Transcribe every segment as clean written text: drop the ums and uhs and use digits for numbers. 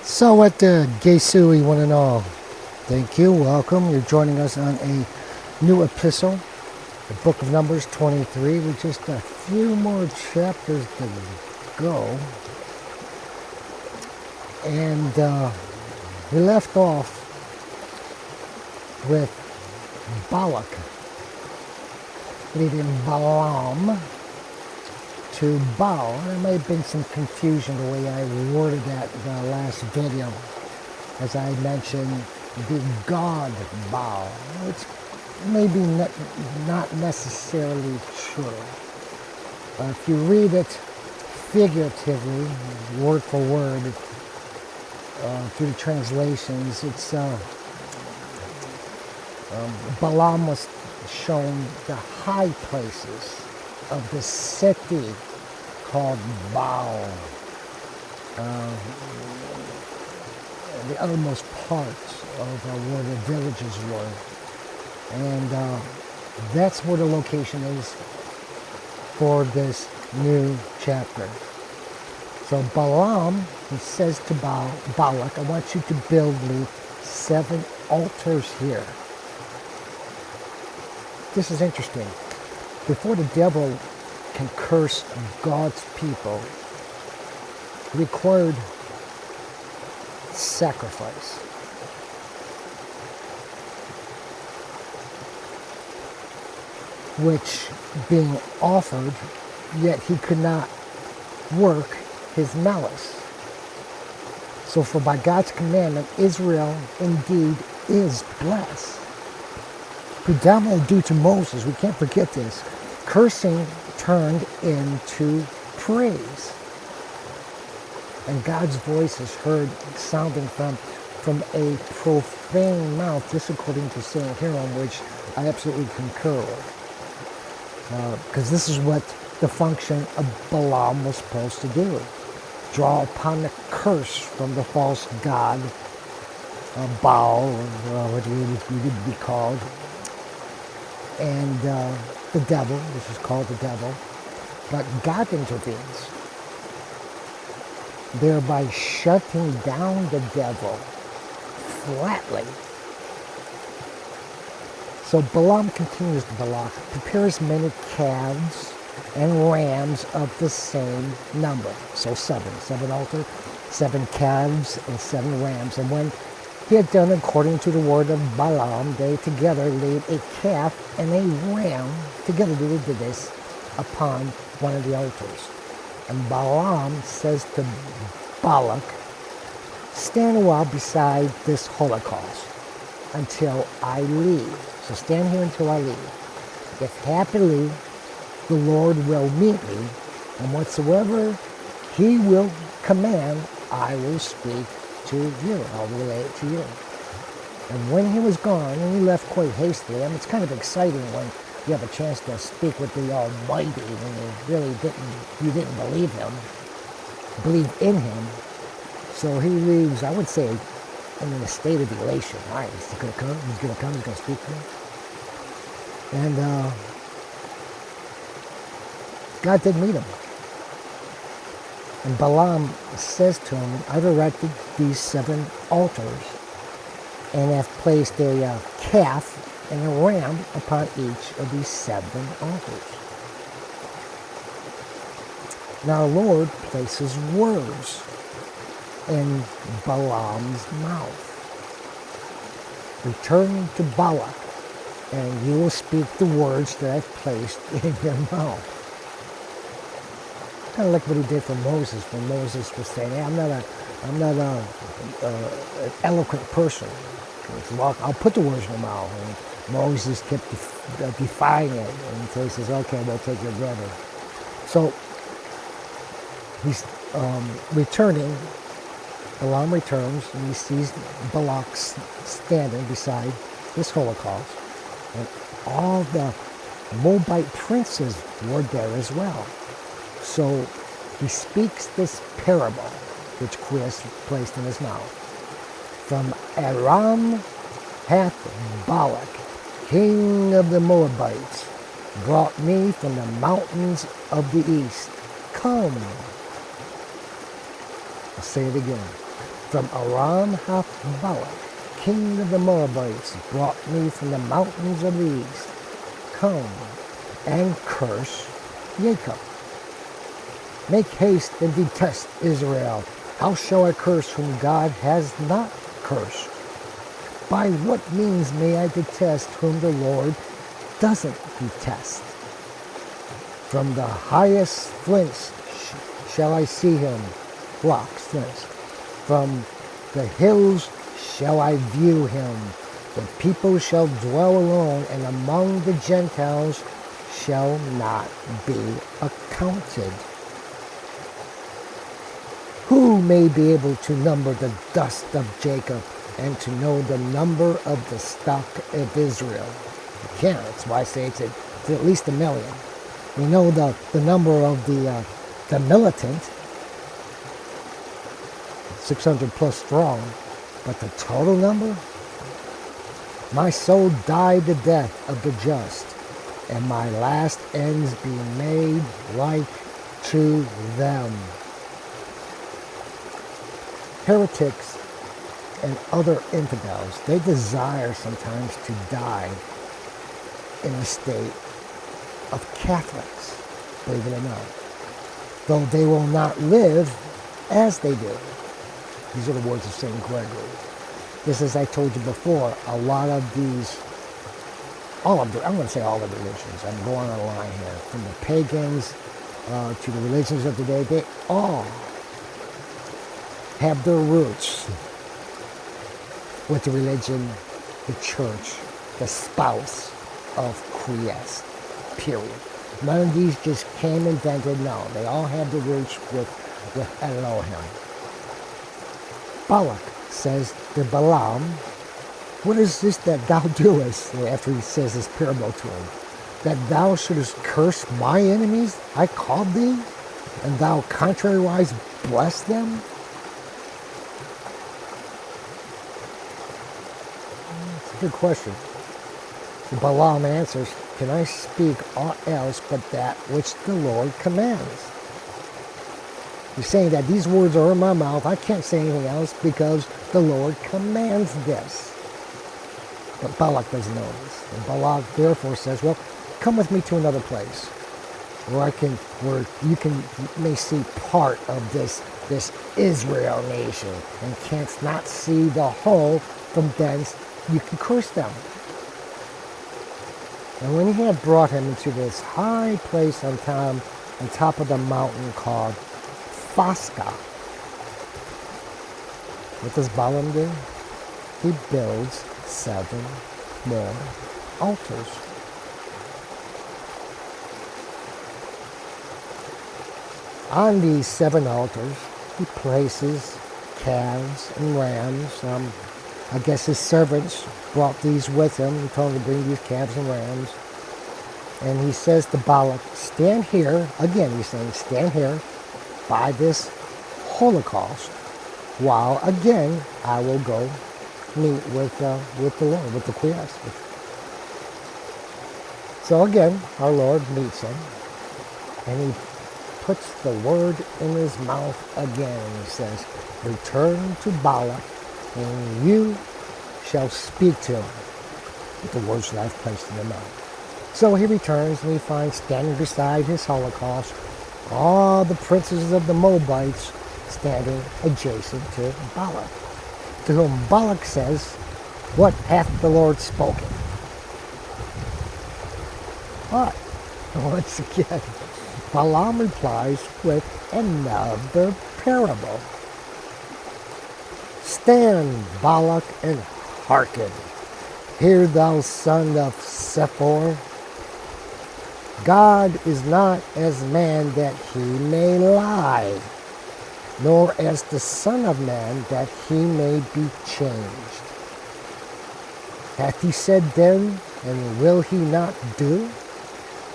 So what the Gesui one and all. Thank you, welcome. You're joining us on a new epistle, the book of Numbers 23, with just a few more chapters to go. And we left off with Balac leading Balaam to bow. There may have been some confusion the way I worded that in the last video. As I mentioned, the God bow, which may be not necessarily true. If you read it figuratively, word for word, through the translations, it's Balaam was shown the high places of the city called Baal, the uttermost parts of where the villages were. And that's where the location is for this new chapter. So Balaam, he says to Balac, I want you to build me 7 altars here. This is interesting. Before the devil can curse God's people, it required sacrifice. Which being offered, yet he could not work his malice. So for by God's commandment, Israel indeed is blessed. Predominantly due to Moses, we can't forget this. Cursing turned into praise. And God's voice is heard sounding from a profane mouth, this according to St. Hierom, which I absolutely concur with. Because this is what the function of Balaam was supposed to do. Draw upon the curse from the false god, Baal, or what he would be called. And the devil, which is called the devil, but God intervenes, thereby shutting down the devil flatly. So Balaam continues to Balac, prepares many calves and rams of the same number. So 7 altars, 7 calves and 7 rams. And when he had done according to the word of Balaam, they together laid a calf and a ram, together they did this, upon one of the altars. And Balaam says to Balac, stand a while beside this holocaust until I leave. So stand here until I leave. If happily the Lord will meet me, and whatsoever he will command, I will speak to you. I'll relay it to you. And when he was gone, and he left quite hastily, I mean, it's kind of exciting when you have a chance to speak with the Almighty when you didn't believe in him. So he leaves, I would say, in a state of elation. All right, he's going to come, he's going to speak to me. And God did meet him. And Balaam says to him, I've erected these 7 altars and have placed a calf and a ram upon each of these 7 altars. Now the Lord places words in Balaam's mouth. Return to Balac, and you will speak the words that I've placed in your mouth. Kind of like what he did for Moses when Moses was saying, hey, I'm not an eloquent person. Well, I'll put the words in your mouth. And Moses kept defying it. And so he says, okay, we'll take your brother. So he's returning. Balaam returns, and he sees Balac standing beside this holocaust. And all the Moabite princes were there as well. So he speaks this parable, which QUI EST placed in his mouth. From Aram hath Balac, king of the Moabites, brought me from the mountains of the east. Come. I'll say it again. From Aram hath Balac, king of the Moabites, brought me from the mountains of the east. Come and curse Jacob. Make haste and detest Israel. How shall I curse whom God has not cursed? By what means may I detest whom the Lord doesn't detest? From the highest flints shall I see him, rocks, flints. From the hills shall I view him. The people shall dwell alone, and among the Gentiles shall not be accounted. Who may be able to number the dust of Jacob and to know the number of the stock of Israel? You can't. That's why I say it's at least 1 million. We know the number of the militant, 600 plus strong, but the total number? My soul died the death of the just, and my last ends be made like to them. Heretics and other infidels, they desire sometimes to die in a state of Catholics, believe it or not, though they will not live as they do. These are the words of St. Gregory. Just as I told you before, a lot of these, I'm going to say all of the religions, I'm going on a line here, from the pagans to the religions of today, they all have their roots with the religion, the church, the spouse of QUI EST, period. None of these just came invented, no. They all have the roots with ELOHIM. Balac says to Balaam, what is this that thou doest? After he says this parable to him, that thou shouldest curse my enemies, I called thee, and thou contrariwise bless them? That's a good question. So Balaam answers, can I speak aught else but that which the Lord commands? He's saying that these words are in my mouth. I can't say anything else because the Lord commands this. But Balac doesn't know this. And Balac therefore says, well, come with me to another place where you may see part of this Israel nation and canst not see the whole. From thence you can curse them. And when he had brought him into this high place on top of the mountain called Fasca, what does Balaam do? He builds 7 more altars. On these 7 altars, he places calves and rams. I guess his servants brought these with him. He told him to bring these calves and rams. And he says to Balac, stand here. Again, he's saying, stand here by this holocaust, while again I will go meet with the Lord, with the QUI EST. So again, our Lord meets him, and he puts the word in his mouth again. And he says, return to Balac, and you shall speak to him with the words that I've placed in your mouth. So he returns, and he finds standing beside his holocaust all the princes of the Moabites standing adjacent to Balac, to whom Balac says, what hath the Lord spoken? But, once again, Balaam replies with another parable. Stand, Balac, and hearken. Hear thou, son of Sephor. God is not as man that he may lie, nor as the Son of Man that he may be changed. Hath he said then, and will he not do?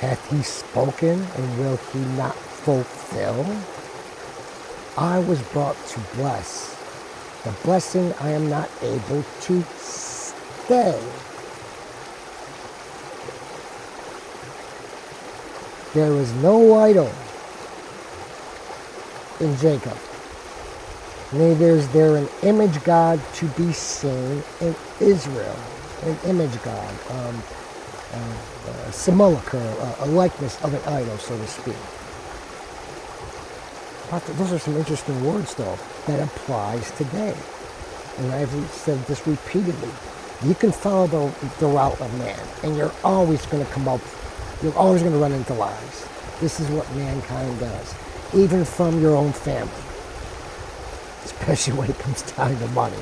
Hath he spoken, and will he not fulfill? I was brought to bless. The blessing I am not able to stay. There is no idol in Jacob. Neither is there an image god to be seen in Israel. An image god, a simulacrum, a likeness of an idol, so to speak. Those are some interesting words, though, that applies today. And I've said this repeatedly. You can follow the route of man, and you're always going to you're always going to run into lies. This is what mankind does, even from your own family, especially when it comes down to money.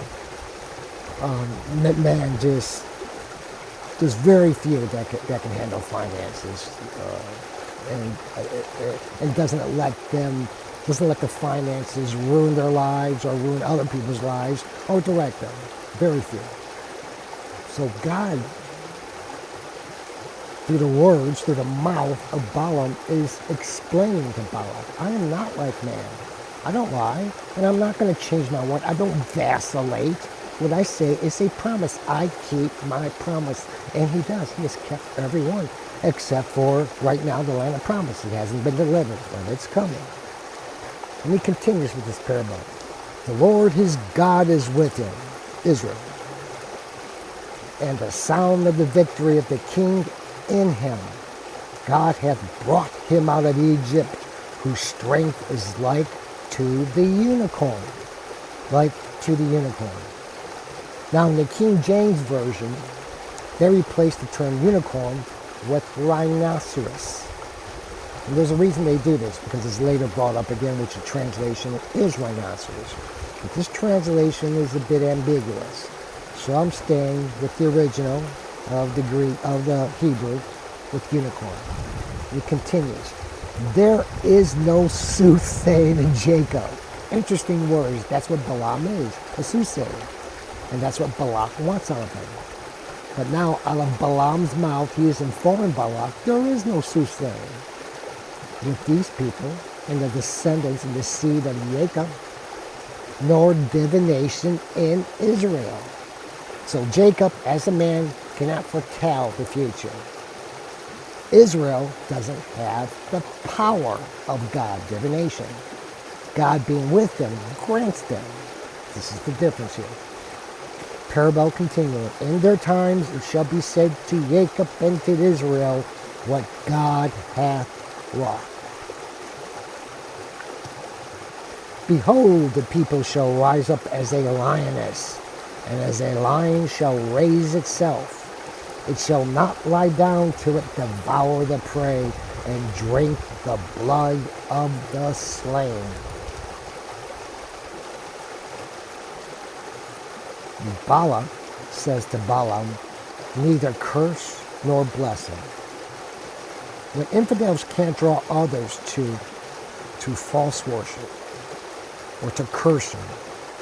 Man there's very few that can handle finances, and doesn't let the finances ruin their lives or ruin other people's lives or direct them. Very few. So God, through the mouth of Balaam, is explaining to Balak, I am not like man. I don't lie, and I'm not going to change my word. I don't vacillate. What I say is a promise. I keep my promise. And he does. He has kept every one, except for right now the land of promise. It hasn't been delivered, but it's coming. And he continues with this parable. The Lord his God is with him, Israel, and the sound of the victory of the king in him. God hath brought him out of Egypt, whose strength is like to the unicorn. Like to the unicorn. Now in the King James Version, they replaced the term unicorn with rhinoceros. And there's a reason they do this, because it's later brought up again, which the translation is rhinoceros. But this translation is a bit ambiguous. So I'm staying with the original of the Hebrew with unicorn. It continues. There is no soothsaying in Jacob. Interesting words. That's what Balaam is, a soothsayer. And that's what Balac wants out of him. But now, out of Balaam's mouth, he is informing Balac, there is no soothsaying with these people and the descendants and the seed of Jacob, nor divination in Israel. So Jacob, as a man, cannot foretell the future. Israel doesn't have the power of God, divination. God being with them grants them. This is the difference here. Parable continuing. In their times it shall be said to Jacob and to Israel what God hath wrought. Behold, the people shall rise up as a lioness, and as a lion shall raise itself. It shall not lie down till it devour the prey and drink the blood of the slain. Balak says to Balaam, neither curse nor blessing. When infidels can't draw others to false worship, or to cursing,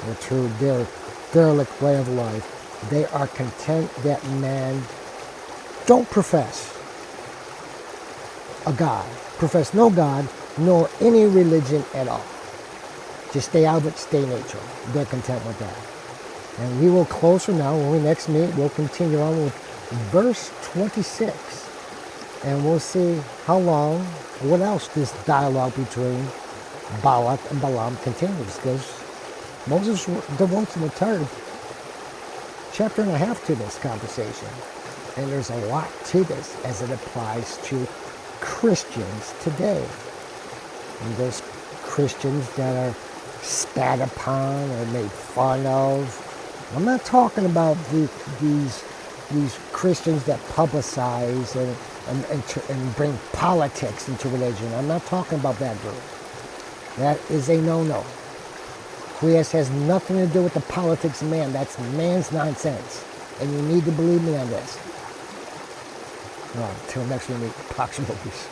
or to their derelict way of life, they are content that man don't profess a God, profess no God, nor any religion at all. Just stay out of it, stay neutral. They're content with that. And we will close for now. When we next meet, we'll continue on with verse 26. And we'll see how long, what else this dialogue between Balak and Balaam continues. Because Moses devotes an entire chapter and a half to this conversation. And there's a lot to this as it applies to Christians today. And there's Christians that are spat upon or made fun of. I'm not talking about these Christians that publicize and bring politics into religion. I'm not talking about that group. That is a no-no. QUI EST has nothing to do with the politics of man. That's man's nonsense. And you need to believe me on this. Until next week, Pax Mobius.